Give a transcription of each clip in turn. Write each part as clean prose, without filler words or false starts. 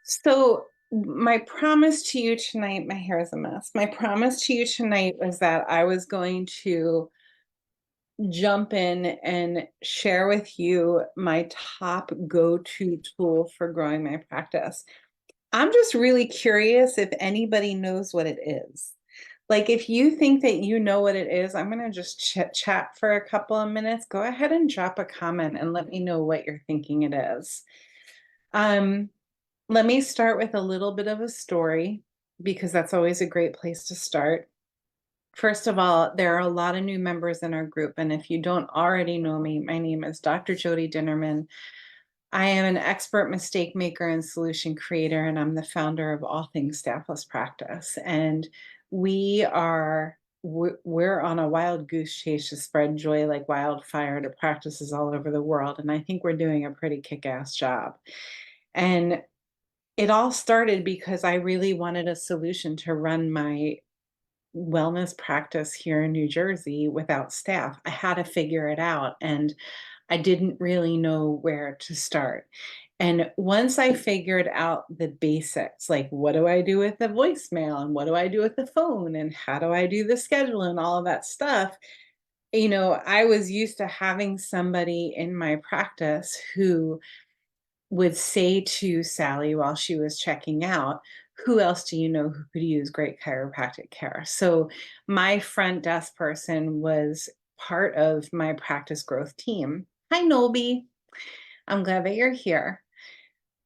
So, my promise to you tonight, my hair is a mess. My promise to you tonight was that I was going to jump in and share with you my top go-to tool for growing my practice. I'm just really curious if anybody knows what it is. Like, if you think that you know what it is, I'm going to just chit chat for a couple of minutes. Go ahead and drop a comment and let me know what you're thinking it is. Um, Let me start with a little bit of a story because that's always a great place to start. First of all, there are a lot of new members in our group, and if you don't already know me, my name is Dr. Jody Dinnerman. I am an expert mistake maker and solution creator, and I'm the founder of All Things Staffless Practice. And we're on a wild goose chase to spread joy like wildfire to practices all over the world, and I think we're doing a pretty kick-ass job. And it all started because I really wanted a solution to run my wellness practice here in New Jersey without staff. I had to figure it out, and I didn't really know where to start. And once I figured out the basics, like what do I do with the voicemail and what do I do with the phone and how do I do the schedule and all of that stuff, I was used to having somebody in my practice who would say to Sally while she was checking out, who else do you know who could use great chiropractic care? So my front desk person was part of my practice growth team. Hi, Nolby. I'm glad that you're here.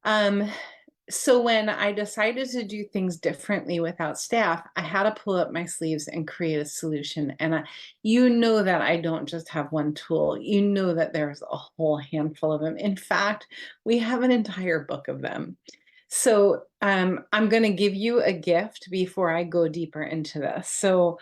Um, so when I decided to do things differently without staff, I had to pull up my sleeves and create a solution. And you know that I don't just have one tool. You know that there's a whole handful of them. In fact, we have an entire book of them. So I'm going to give you a gift before I go deeper into this. So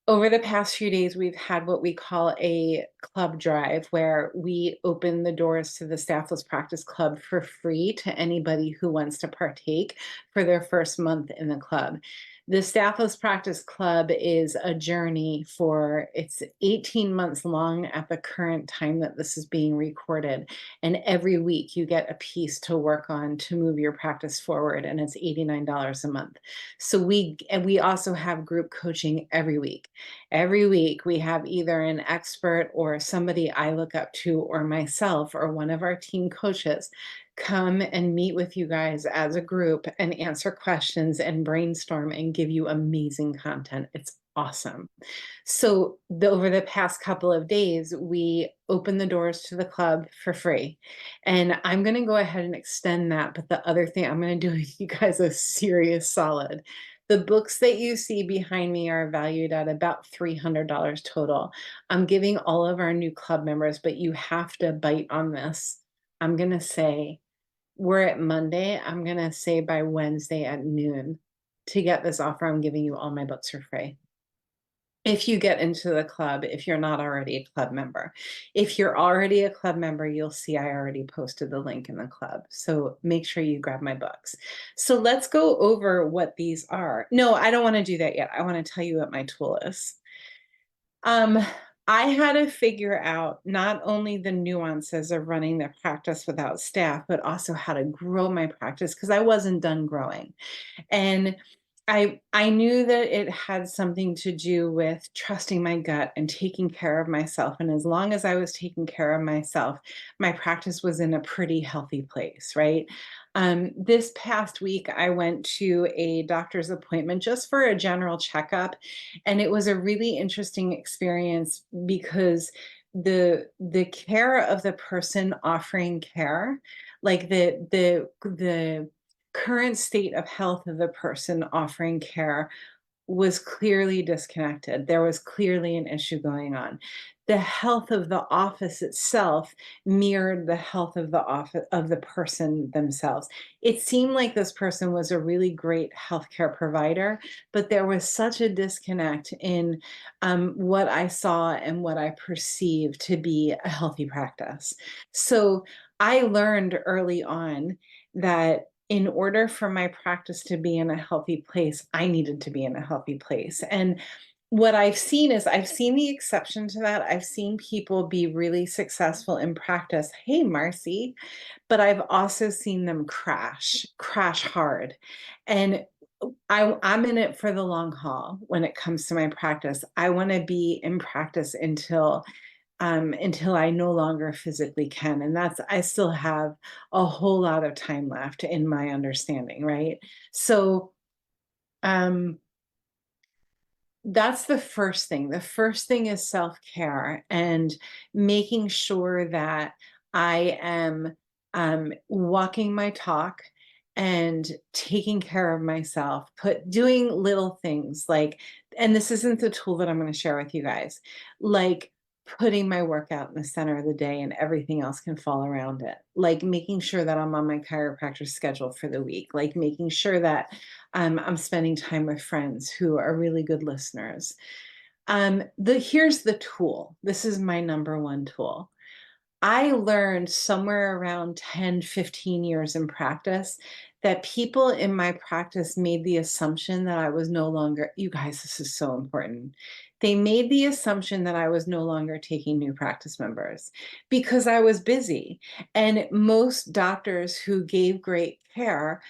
over the past few days, we've had what we call a club drive where we open the doors to the Staffless Practice Club for free to anybody who wants to partake for their first month in the club. The Staffless Practice Club is a journey it's 18 months long at the current time that this is being recorded. And every week you get a piece to work on to move your practice forward, and it's $89 a month. So we also have group coaching every week. Every week we have either an expert or somebody I look up to or myself or one of our team coaches come and meet with you guys as a group and answer questions and brainstorm and give you amazing content. It's awesome. So over the past couple of days, we opened the doors to the club for free. And I'm going to go ahead and extend that. But the other thing I'm going to do is you guys a serious solid. The books that you see behind me are valued at about $300 total. I'm giving all of our new club members, but you have to bite on this. I'm going to say, we're at Monday. I'm going to say by Wednesday at noon to get this offer. I'm giving you all my books for free. If you get into the club, if you're not already a club member. If you're already a club member, you'll see I already posted the link in the club. So make sure you grab my books. So let's go over what these are. No, I don't want to do that yet. I want to tell you what my tool is. I had to figure out not only the nuances of running the practice without staff, but also how to grow my practice because I wasn't done growing. And I knew that it had something to do with trusting my gut and taking care of myself. And as long as I was taking care of myself, my practice was in a pretty healthy place, right? This past week, I went to a doctor's appointment just for a general checkup, and it was a really interesting experience because the care of the person offering care, like the current state of health of the person offering care was clearly disconnected. There was clearly an issue going on. The health of the office itself mirrored the health of the office of the person themselves. It seemed like this person was a really great healthcare provider, but there was such a disconnect in what I saw and what I perceived to be a healthy practice. So I learned early on that in order for my practice to be in a healthy place, I needed to be in a healthy place. And what I've seen is I've seen the exception to that. I've seen people be really successful in practice. Hey, Marcy. But I've also seen them crash hard. And I'm in it for the long haul when it comes to my practice. I want to be in practice until I no longer physically can. And that's, I still have a whole lot of time left in my understanding, right? So, um, that's the first thing. The first thing is self-care and making sure that I am walking my talk and taking care of myself, doing little things like, and this isn't the tool that I'm going to share with you guys, like putting my workout in the center of the day and everything else can fall around it, like making sure that I'm on my chiropractor schedule for the week, like making sure that I'm spending time with friends who are really good listeners. Here's the tool. This is my number one tool. I learned somewhere around 10, 15 years in practice that people in my practice made the assumption that I was no longer, you guys, this is so important. They made the assumption that I was no longer taking new practice members because I was busy. And most doctors who gave great care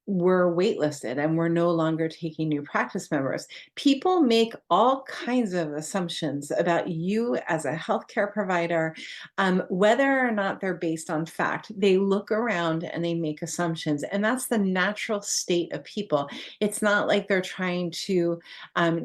were waitlisted and were no longer taking new practice members. People make all kinds of assumptions about you as a healthcare provider, whether or not they're based on fact. They look around and they make assumptions, and that's the natural state of people. It's not like they're trying to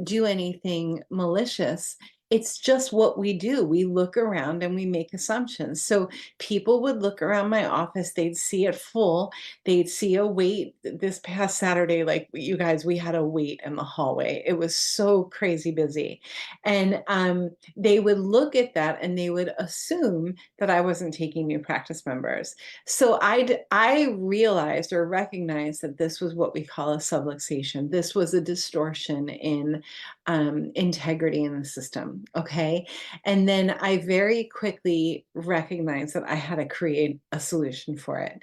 do anything malicious. It's just what we do. We look around and we make assumptions. So people would look around my office, they'd see it full, they'd see a wait. This past Saturday, like you guys, we had a wait in the hallway. It was so crazy busy. And they would look at that and they would assume that I wasn't taking new practice members. So I realized or recognized that this was what we call a subluxation. This was a distortion in integrity in the system. Okay. And then I very quickly recognized that I had to create a solution for it.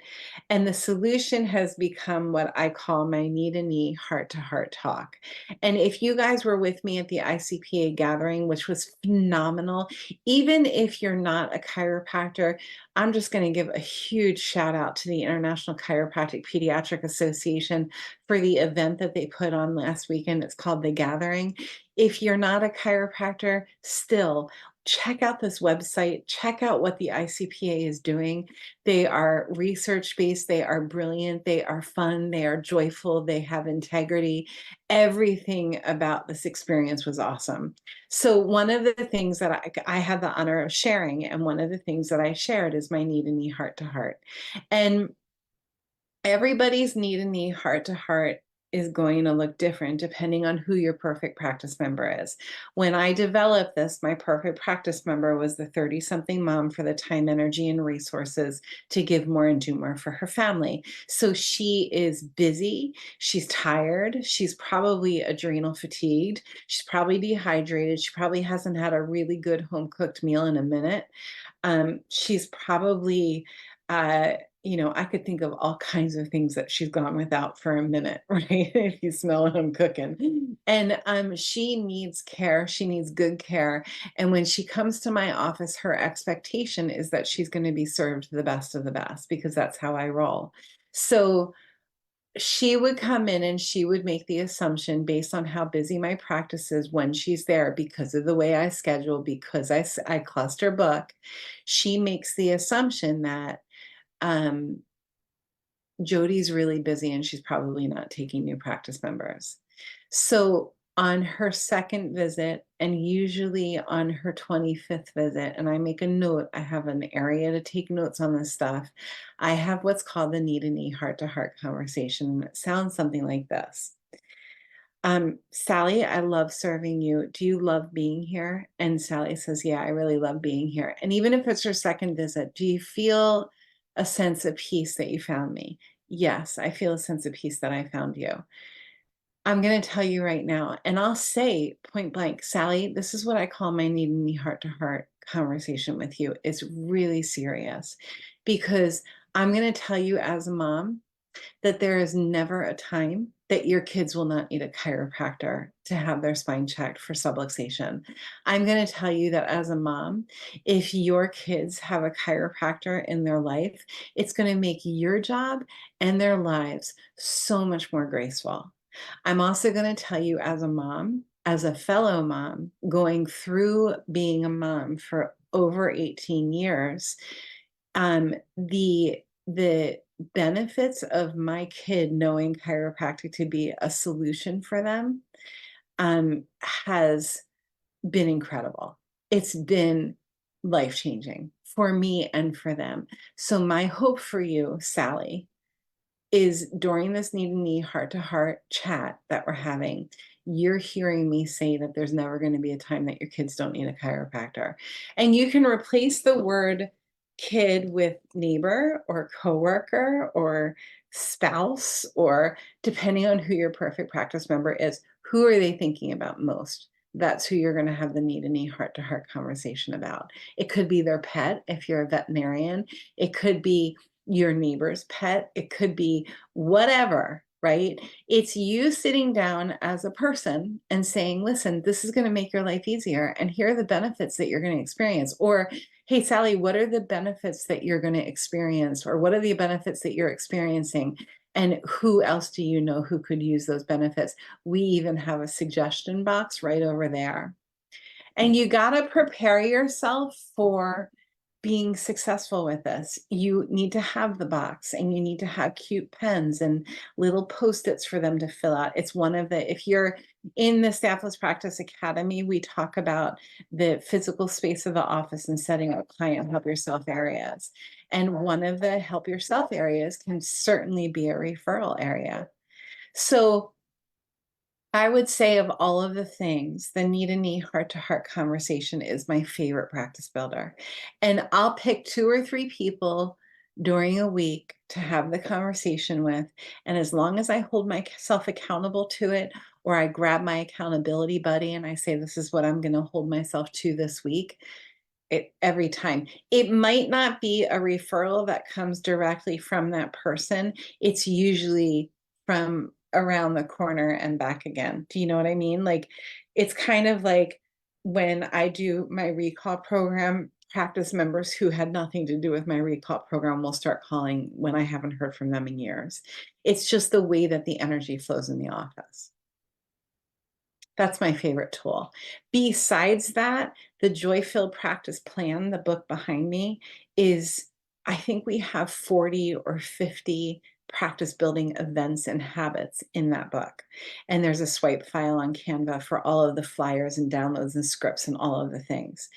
And the solution has become what I call my knee to knee, heart to heart talk. And if you guys were with me at the ICPA gathering, which was phenomenal, even if you're not a chiropractor, I'm just going to give a huge shout out to the International Chiropractic Pediatric Association for the event that they put on last weekend. It's called The Gathering. If you're not a chiropractor, still check out this website, check out what the ICPA is doing. They are research based, they are brilliant, they are fun, they are joyful, they have integrity. Everything about this experience was awesome. So, one of the things that I had the honor of sharing, and one of the things that I shared is my knee to knee, heart to heart. And everybody's knee to knee, heart to heart is going to look different depending on who your perfect practice member is. When I developed this, my perfect practice member was the 30-something mom for the time, energy, and resources to give more and do more for her family. So she is busy, she's tired, she's probably adrenal fatigued, she's probably dehydrated, she probably hasn't had a really good home cooked meal in a minute. She's probably I could think of all kinds of things that she's gone without for a minute, right? If you smell what I'm cooking. And she needs care. She needs good care. And when she comes to my office, her expectation is that she's going to be served the best of the best because that's how I roll. So she would come in and she would make the assumption based on how busy my practice is when she's there because of the way I schedule, because I cluster book. She makes the assumption that um, Jody's really busy and she's probably not taking new practice members. So on her second visit, and usually on her 25th visit, and I make a note, I have an area to take notes on this stuff. I have what's called the knee to knee, heart to heart conversation. It sounds something like this. Sally, I love serving you. Do you love being here? And Sally says, yeah, I really love being here. And even if it's her second visit, do you feel a sense of peace that you found me? Yes, I feel a sense of peace that I found you. I'm going to tell you right now, and I'll say point blank, Sally, this is what I call my knee to knee, heart to heart conversation with you. It's really serious because I'm going to tell you as a mom, that there is never a time that your kids will not need a chiropractor to have their spine checked for subluxation. I'm going to tell you that as a mom, if your kids have a chiropractor in their life, it's going to make your job and their lives so much more graceful. I'm also going to tell you as a mom, as a fellow mom, going through being a mom for over 18 years, the benefits of my kid knowing chiropractic to be a solution for them has been incredible. It's been life-changing for me and for them. So my hope for you, Sally, is during this knee to knee, heart to heart chat that we're having, you're hearing me say that there's never going to be a time that your kids don't need a chiropractor. And you can replace the word kid with neighbor or coworker or spouse, or depending on who your perfect practice member is, who are they thinking about most? That's who you're going to have the knee to knee, heart to heart conversation about. It could be their pet if you're a veterinarian. It could be your neighbor's pet. It could be whatever, right? It's you sitting down as a person and saying, listen, this is going to make your life easier. And here are the benefits that you're going to experience. Or, hey, Sally, what are the benefits that you're going to experience? Or what are the benefits that you're experiencing? And who else do you know who could use those benefits? We even have a suggestion box right over there. And you got to prepare yourself for being successful with this. You need to have the box, and you need to have cute pens and little post-its for them to fill out. It's one of the, if you're in the Staffless Practice Academy, we talk about the physical space of the office and setting up client help yourself areas. And one of the help yourself areas can certainly be a referral area. So I would say of all of the things, the knee to knee, heart to heart conversation is my favorite practice builder. And I'll pick 2 or 3 people during a week to have the conversation with. And as long as I hold myself accountable to it, or I grab my accountability buddy and I say, this is what I'm going to hold myself to this week, every time. It might not be a referral that comes directly from that person. It's usually from around the corner and back again. Do you know what I mean? Like, it's kind of like when I do my recall program, practice members who had nothing to do with my recall program will start calling when I haven't heard from them in years. It's just the way that the energy flows in the office. That's my favorite tool. Besides that, the Joy Filled Practice Plan, the book behind me, is, I think we have 40 or 50 practice building events and habits in that book. And there's a swipe file on Canva for all of the flyers and downloads and scripts and all of the things.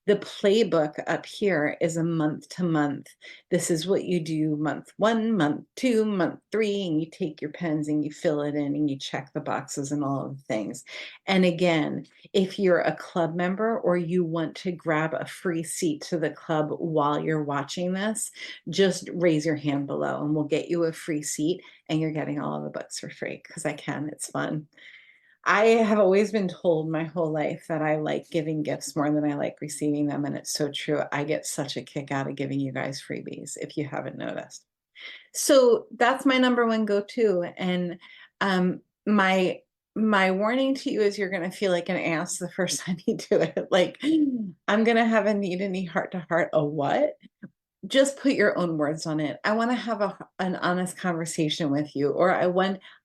The playbook up here is a month to month. This is what you do month 1, month 2, month 3, and you take your pens and you fill it in and you check the boxes and all of the things. And again, if you're a club member or you want to grab a free seat to the club while you're watching this, just raise your hand below and we'll get you a free seat, and you're getting all of the books for free because I can. It's fun. I have always been told my whole life that I like giving gifts more than I like receiving them, and it's so true. I get such a kick out of giving you guys freebies, if you haven't noticed. So that's my number one go-to. And my warning to you is you're going to feel like an ass the first time you do it. Like, I'm going to have a knee to knee, heart to heart. A what? Just put your own words on it. I want to have an honest conversation with you, or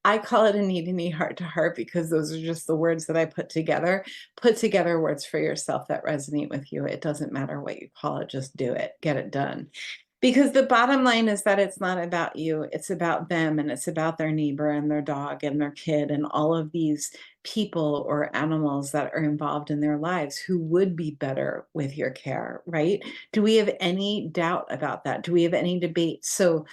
I call it a knee to knee, heart to heart, because those are just the words that I put together. Put together words for yourself that resonate with you. It doesn't matter what you call it, just do it, get it done. Because the bottom line is that it's not about you, it's about them, and it's about their neighbor and their dog and their kid and all of these people or animals that are involved in their lives who would be better with your care, right? Do we have any doubt about that? Do we have any debate? So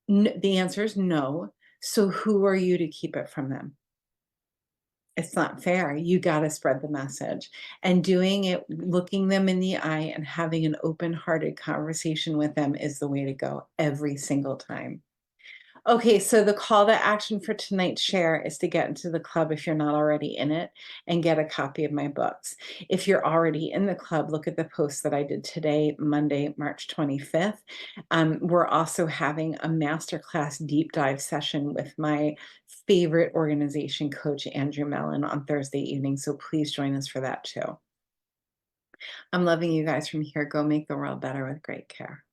the answer is no. So who are you to keep it from them? It's not fair. You got to spread the message, and doing it, looking them in the eye and having an open-hearted conversation with them is the way to go every single time. Okay, so the call to action for tonight's share is to get into the club if you're not already in it and get a copy of my books. If you're already in the club, look at the post that I did today, Monday, March 25th. We're also having a masterclass deep dive session with my favorite organization coach, Andrew Mellon, on Thursday evening. So please join us for that too. I'm loving you guys from here. Go make the world better with great care.